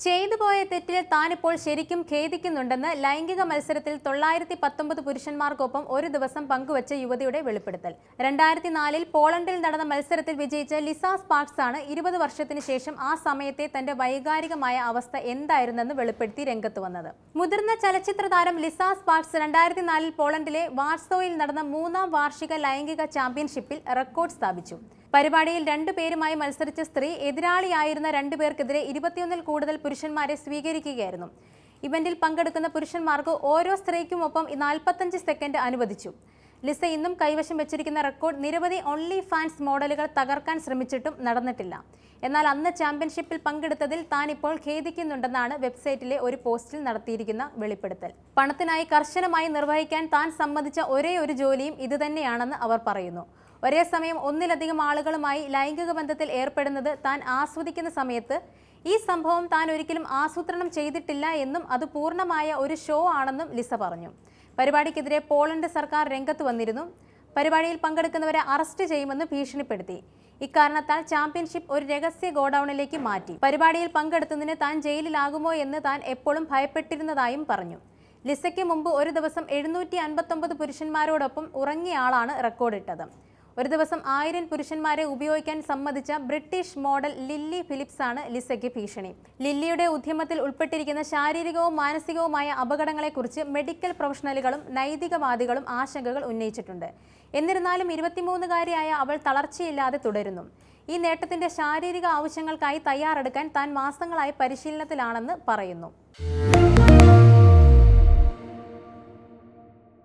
ചെയ്തുപോയ തെറ്റിൽ താനിപ്പോൾ ശരിക്കും ഖേദിക്കുന്നുണ്ടെന്ന് ലൈംഗിക മത്സരത്തിൽ 919 പുരുഷന്മാർക്കൊപ്പം ഒരു ദിവസം പങ്കുവച്ച യുവതിയുടെ വെളിപ്പെടുത്തൽ. 2004-ൽ പോളണ്ടിൽ നടന്ന മത്സരത്തിൽ വിജയിച്ച ലിസ സ്പാർക്സ് ആണ് 20 വർഷത്തിന് ശേഷം ആ സമയത്തെ തന്റെ വൈകാരികമായ അവസ്ഥ എന്തായിരുന്നെന്ന് വെളിപ്പെടുത്തി രംഗത്ത് വന്നത്. മുതിർന്ന ചലച്ചിത്ര താരം ലിസ സ്പാർക്സ് 2004-ൽ പോളണ്ടിലെ വാർസോയിൽ നടന്ന 3ാം വാർഷിക ലൈംഗിക ചാമ്പ്യൻഷിപ്പിൽ റെക്കോർഡ് സ്ഥാപിച്ചു. പരിപാടിയിൽ 2 പേരുമായി മത്സരിച്ച സ്ത്രീ എതിരാളിയായിരുന്ന 2 പേർക്കെതിരെ 21-ൽ കൂടുതൽ പുരുഷന്മാരെ സ്വീകരിക്കുകയായിരുന്നു. ഇവന്റിൽ പങ്കെടുക്കുന്ന പുരുഷന്മാർക്ക് ഓരോ സ്ത്രീക്കുമൊപ്പം 45 സെക്കൻഡ് അനുവദിച്ചു. ലിസ ഇന്നും കൈവശം വെച്ചിരിക്കുന്ന റെക്കോർഡ് നിരവധി ഓൺലി ഫാൻസ് മോഡലുകൾ തകർക്കാൻ ശ്രമിച്ചിട്ടും നടന്നിട്ടില്ല. എന്നാൽ അന്ന് ചാമ്പ്യൻഷിപ്പിൽ പങ്കെടുത്തതിൽ താൻ ഇപ്പോൾ ഖേദിക്കുന്നുണ്ടെന്നാണ് വെബ്സൈറ്റിലെ ഒരു പോസ്റ്റിൽ നടത്തിയിരിക്കുന്ന വെളിപ്പെടുത്തൽ. പണത്തിനായി കർശനമായി നിർവഹിക്കാൻ താൻ സമ്മതിച്ച ഒരേ ഒരു ജോലിയും ഇതുതന്നെയാണെന്ന് അവർ പറയുന്നു. ഒരേ സമയം ഒന്നിലധികം ആളുകളുമായി ലൈംഗിക ബന്ധത്തിൽ ഏർപ്പെടുന്നത് താൻ ആസ്വദിക്കുന്ന സമയത്ത് ഈ സംഭവം താൻ ഒരിക്കലും ആസൂത്രണം ചെയ്തിട്ടില്ല എന്നും അത് പൂർണ്ണമായ ഒരു ഷോ ആണെന്നും ലിസ പറഞ്ഞു. പരിപാടിക്കെതിരെ പോളണ്ട് സർക്കാർ രംഗത്ത് വന്നിരുന്നു. പരിപാടിയിൽ പങ്കെടുക്കുന്നവരെ അറസ്റ്റ് ചെയ്യുമെന്ന് ഭീഷണിപ്പെടുത്തി. ഇക്കാരണത്താൽ ചാമ്പ്യൻഷിപ്പ് ഒരു രഹസ്യ ഗോഡൌണിലേക്ക് മാറ്റി. പരിപാടിയിൽ പങ്കെടുത്തതിന് താൻ ജയിലിലാകുമോ എന്ന് താൻ എപ്പോഴും ഭയപ്പെട്ടിരുന്നതായും പറഞ്ഞു. ലിസയ്ക്ക് മുമ്പ് ഒരു ദിവസം 759 പുരുഷന്മാരോടൊപ്പം ഉറങ്ങിയ ആളാണ് റെക്കോർഡിട്ടത്. ഒരു ദിവസം 1000 പുരുഷന്മാരെ ഉപയോഗിക്കാൻ സമ്മതിച്ച ബ്രിട്ടീഷ് മോഡൽ ലില്ലി ഫിലിപ്സ് ആണ് ലിസയ്ക്ക് ഭീഷണി. ലില്ലിയുടെ ഉദ്യമത്തിൽ ഉൾപ്പെട്ടിരിക്കുന്ന ശാരീരികവും മാനസികവുമായ അപകടങ്ങളെക്കുറിച്ച് മെഡിക്കൽ പ്രൊഫഷണലുകളും നൈതികവാദികളും ആശങ്കകൾ ഉന്നയിച്ചിട്ടുണ്ട്. എന്നിരുന്നാലും 23-കാരിയായ അവൾ തളർച്ചയില്ലാതെ തുടരുന്നു. ഈ നേട്ടത്തിന്റെ ശാരീരിക ആവശ്യങ്ങൾക്കായി തയ്യാറെടുക്കാൻ താൻ മാസങ്ങളായി പരിശീലനത്തിലാണെന്ന് പറയുന്നു.